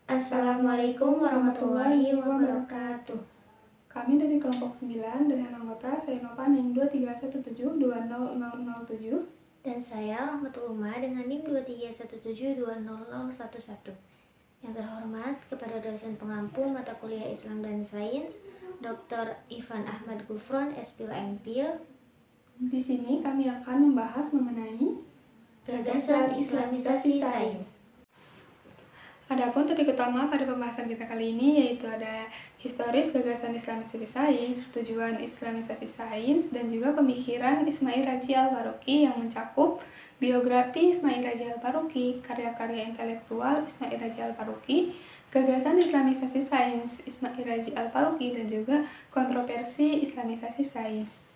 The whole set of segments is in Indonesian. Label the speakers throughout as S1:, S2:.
S1: Assalamualaikum warahmatullahi wabarakatuh.
S2: Kami dari kelompok 9 dengan anggota Sainova NIM 231720007
S1: Dan saya Rahmatul Umma dengan NIM 231720011. Yang terhormat kepada dosen pengampu mata kuliah Islam dan Sains, Dr. Ivan Ahmad Gufron, SPil MPil.
S2: Di sini kami akan membahas mengenai
S1: Gagasan Islamisasi Sains.
S2: Adapun topik utama pada pembahasan kita kali ini yaitu ada historis gagasan Islamisasi Sains, tujuan Islamisasi Sains, dan juga pemikiran Ismail Raji Al-Faruqi yang mencakup biografi Ismail Raji Al-Faruqi, karya-karya intelektual Ismail Raji Al-Faruqi, gagasan Islamisasi Sains Ismail Raji Al-Faruqi, dan juga kontroversi Islamisasi Sains.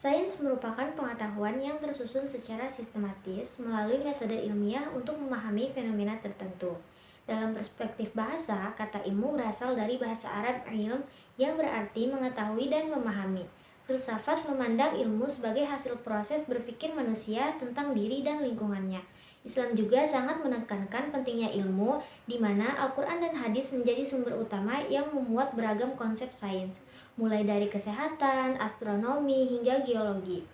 S1: Sains merupakan pengetahuan yang tersusun secara sistematis melalui metode ilmiah untuk memahami fenomena tertentu. Dalam perspektif bahasa, kata ilmu berasal dari bahasa Arab ilm yang berarti mengetahui dan memahami. Filsafat memandang ilmu sebagai hasil proses berpikir manusia tentang diri dan lingkungannya. Islam juga sangat menekankan pentingnya ilmu, di mana Al-Quran dan hadis menjadi sumber utama yang memuat beragam konsep sains, mulai dari kesehatan, astronomi, hingga geologi.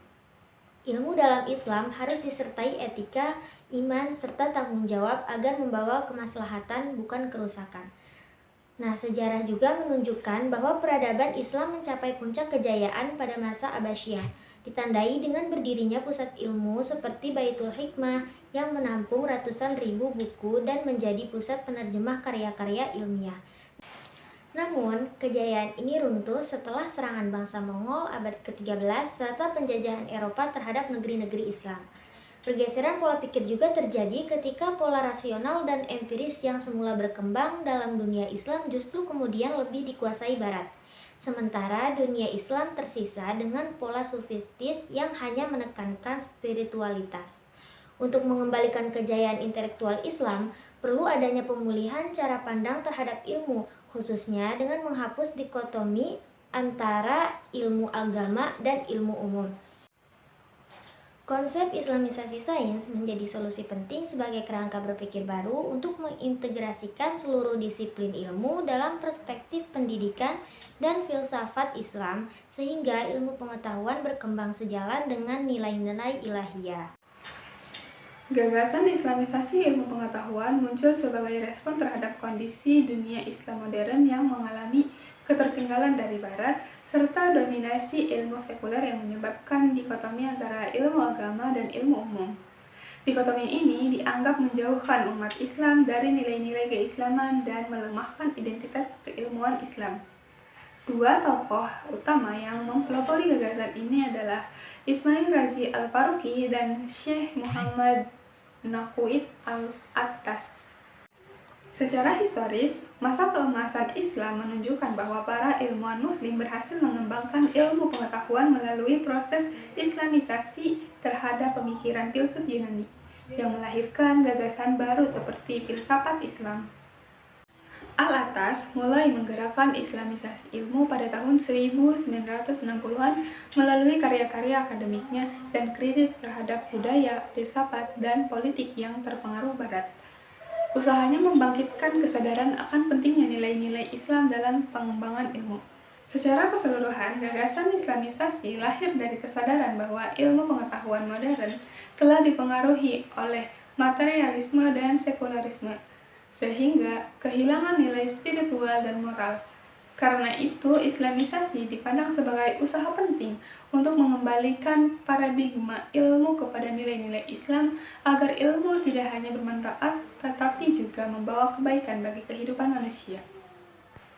S1: Ilmu dalam Islam harus disertai etika, iman, serta tanggung jawab agar membawa kemaslahatan bukan kerusakan. Nah, sejarah juga menunjukkan bahwa peradaban Islam mencapai puncak kejayaan pada masa Abbasiyah, ditandai dengan berdirinya pusat ilmu seperti Baitul Hikmah yang menampung ratusan ribu buku dan menjadi pusat penerjemah karya-karya ilmiah. Namun, kejayaan ini runtuh setelah serangan bangsa Mongol abad ke-13 serta penjajahan Eropa terhadap negeri-negeri Islam. Pergeseran pola pikir juga terjadi ketika pola rasional dan empiris yang semula berkembang dalam dunia Islam justru kemudian lebih dikuasai Barat. Sementara dunia Islam tersisa dengan pola sufistis yang hanya menekankan spiritualitas. Untuk mengembalikan kejayaan intelektual Islam, perlu adanya pemulihan cara pandang terhadap ilmu, khususnya dengan menghapus dikotomi antara ilmu agama dan ilmu umum. Konsep Islamisasi sains menjadi solusi penting sebagai kerangka berpikir baru untuk mengintegrasikan seluruh disiplin ilmu dalam perspektif pendidikan dan filsafat Islam, sehingga ilmu pengetahuan berkembang sejalan dengan nilai-nilai ilahiyah.
S2: Gagasan Islamisasi ilmu pengetahuan muncul sebagai respon terhadap kondisi dunia Islam modern yang mengalami ketertinggalan dari Barat, serta dominasi ilmu sekuler yang menyebabkan dikotomi antara ilmu agama dan ilmu umum. Dikotomi ini dianggap menjauhkan umat Islam dari nilai-nilai keislaman dan melemahkan identitas keilmuan Islam. Dua tokoh utama yang mempelopori gagasan ini adalah Ismail Raji Al-Faruqi dan Syekh Muhammad Naqid Al-Attas. Secara historis, masa keemasan Islam menunjukkan bahwa para ilmuwan muslim berhasil mengembangkan ilmu pengetahuan melalui proses islamisasi terhadap pemikiran filsuf Yunani, yang melahirkan gagasan baru seperti filsafat Islam. Al-Attas mulai menggerakkan islamisasi ilmu pada tahun 1960-an melalui karya-karya akademiknya dan kritik terhadap budaya, filsafat, dan politik yang terpengaruh Barat. Usahanya membangkitkan kesadaran akan pentingnya nilai-nilai Islam dalam pengembangan ilmu. Secara keseluruhan, gagasan islamisasi lahir dari kesadaran bahwa ilmu pengetahuan modern telah dipengaruhi oleh materialisme dan sekularisme, sehingga kehilangan nilai spiritual dan moral. Karena itu, islamisasi dipandang sebagai usaha penting untuk mengembalikan paradigma ilmu kepada nilai-nilai Islam agar ilmu tidak hanya bermanfaat, tetapi juga membawa kebaikan bagi kehidupan manusia.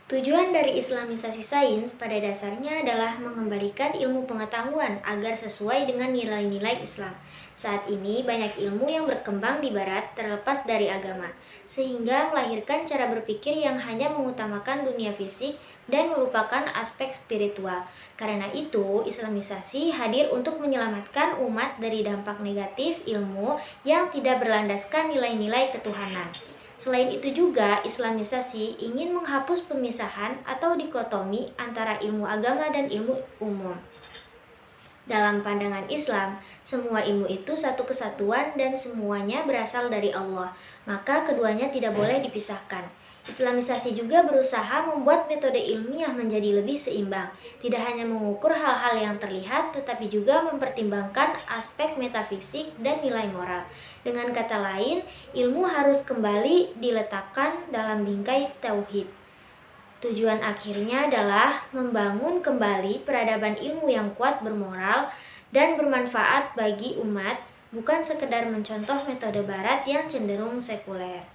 S1: Tujuan dari islamisasi sains pada dasarnya adalah mengembalikan ilmu pengetahuan agar sesuai dengan nilai-nilai Islam. Saat ini banyak ilmu yang berkembang di Barat terlepas dari agama, sehingga melahirkan cara berpikir yang hanya mengutamakan dunia fisik dan melupakan aspek spiritual. Karena itu, islamisasi hadir untuk menyelamatkan umat dari dampak negatif ilmu yang tidak berlandaskan nilai-nilai ketuhanan. Selain itu juga, islamisasi ingin menghapus pemisahan atau dikotomi antara ilmu agama dan ilmu umum. Dalam pandangan Islam, semua ilmu itu satu kesatuan dan semuanya berasal dari Allah, maka keduanya tidak boleh dipisahkan. Islamisasi juga berusaha membuat metode ilmiah menjadi lebih seimbang, tidak hanya mengukur hal-hal yang terlihat, tetapi juga mempertimbangkan aspek metafisik dan nilai moral. Dengan kata lain, ilmu harus kembali diletakkan dalam bingkai tauhid. Tujuan akhirnya adalah membangun kembali peradaban ilmu yang kuat, bermoral, dan bermanfaat bagi umat, bukan sekedar mencontoh metode barat yang cenderung sekuler.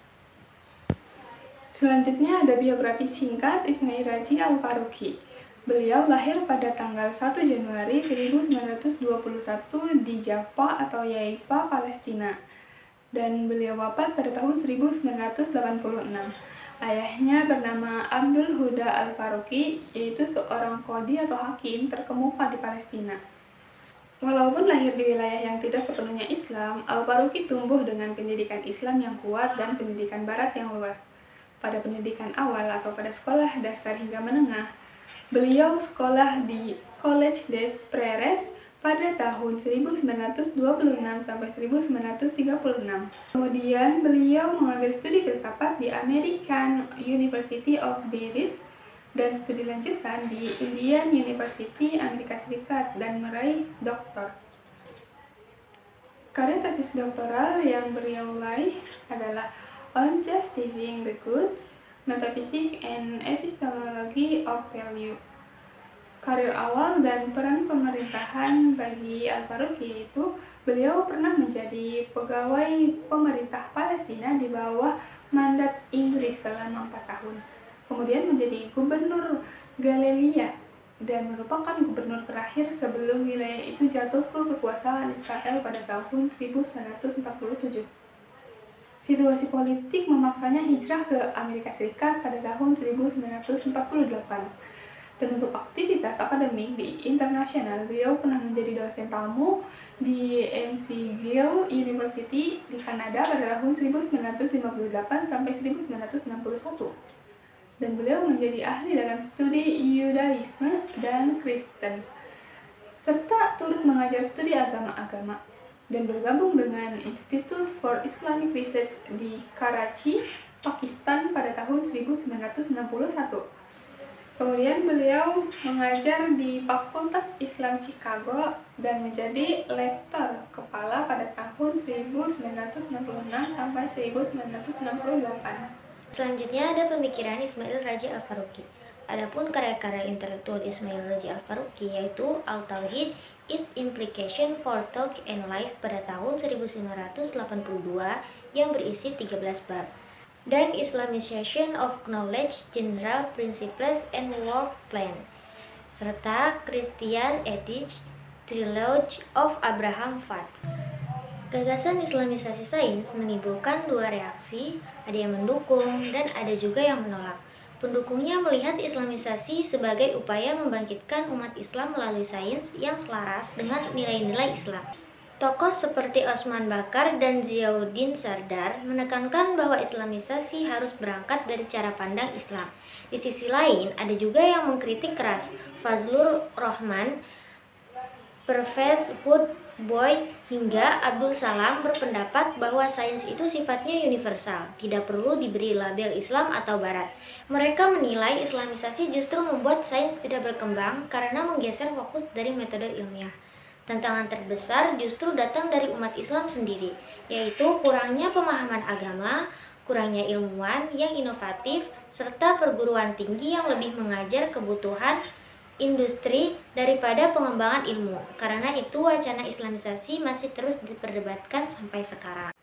S2: Selanjutnya ada biografi singkat Ismail Raji Al-Faruqi. Beliau lahir pada tanggal 1 Januari 1921 di Jaffa atau Yaifa, Palestina. Dan beliau wafat pada tahun 1986. Ayahnya bernama Abdul Huda Al-Faruqi, yaitu seorang qadhi atau hakim terkemuka di Palestina. Walaupun lahir di wilayah yang tidak sepenuhnya Islam, Al-Faruqi tumbuh dengan pendidikan Islam yang kuat dan pendidikan barat yang luas. Pada pendidikan awal atau pada sekolah dasar hingga menengah, beliau sekolah di College des Frères pada tahun 1926 sampai 1936. Kemudian beliau mengambil studi filsafat di American University of Beirut dan studi lanjutan di Indiana University, Amerika Serikat, dan meraih doktor. Karya tesis doktoral yang beliau raih adalah On Justifying the Good, Metaphysics and Epistemology of Value. Karir awal dan peran pemerintahan bagi Al-Faruqi yaitu beliau pernah menjadi pegawai pemerintah Palestina di bawah mandat Inggris selama 4 tahun. Kemudian menjadi gubernur Galilea dan merupakan gubernur terakhir sebelum wilayah itu jatuh ke kekuasaan Israel pada tahun 1947. Situasi politik memaksanya hijrah ke Amerika Serikat pada tahun 1948. Dan untuk aktivitas akademik di internasional, beliau pernah menjadi dosen tamu di McGill University di Kanada pada tahun 1958 sampai 1961. Dan beliau menjadi ahli dalam studi Yudaisme dan Kristen, serta turut mengajar studi agama-agama, dan bergabung dengan Institute for Islamic Research di Karachi, Pakistan pada tahun 1961. Kemudian beliau mengajar di Fakultas Islam Chicago dan menjadi lektor kepala pada tahun 1966 sampai 1968.
S1: Selanjutnya ada pemikiran Ismail Raji Al-Faruqi. Adapun karya-karya intelektual Ismail Raji Al-Faruqi yaitu Al-Tauhid, Its Implication for Thought and Life pada tahun 1982 yang berisi 13 bab, dan Islamization of Knowledge, General Principles and Work Plan, serta Christian Ethics, Trilogy of Abraham Fath. Gagasan Islamisasi sains menimbulkan dua reaksi, ada yang mendukung dan ada juga yang menolak. Pendukungnya melihat Islamisasi sebagai upaya membangkitkan umat Islam melalui sains yang selaras dengan nilai-nilai Islam. Tokoh seperti Osman Bakar dan Ziauddin Sardar menekankan bahwa Islamisasi harus berangkat dari cara pandang Islam. Di sisi lain, ada juga yang mengkritik keras. Fazlur Rahman, Pervez Boyd, hingga Abdul Salam berpendapat bahwa sains itu sifatnya universal, tidak perlu diberi label Islam atau Barat. Mereka menilai Islamisasi justru membuat sains tidak berkembang karena menggeser fokus dari metode ilmiah. Tantangan terbesar justru datang dari umat Islam sendiri, yaitu kurangnya pemahaman agama, kurangnya ilmuwan yang inovatif, serta perguruan tinggi yang lebih mengajar kebutuhan industri daripada pengembangan ilmu. Karena itu wacana Islamisasi masih terus diperdebatkan sampai sekarang.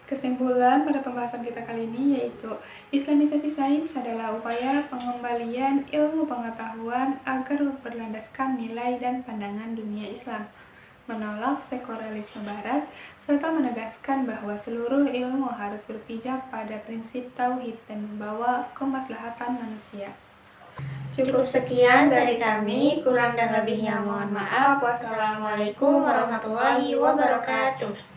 S2: Kesimpulan pada pembahasan kita kali ini yaitu Islamisasi sains adalah upaya pengembalian ilmu pengetahuan agar berlandaskan nilai dan pandangan dunia Islam, menolak sekulerisme Barat, serta menegaskan bahwa seluruh ilmu harus berpijak pada prinsip tauhid dan membawa kemaslahatan manusia.
S1: Cukup sekian dari kami, kurang dan lebihnya mohon maaf. Wassalamualaikum warahmatullahi wabarakatuh.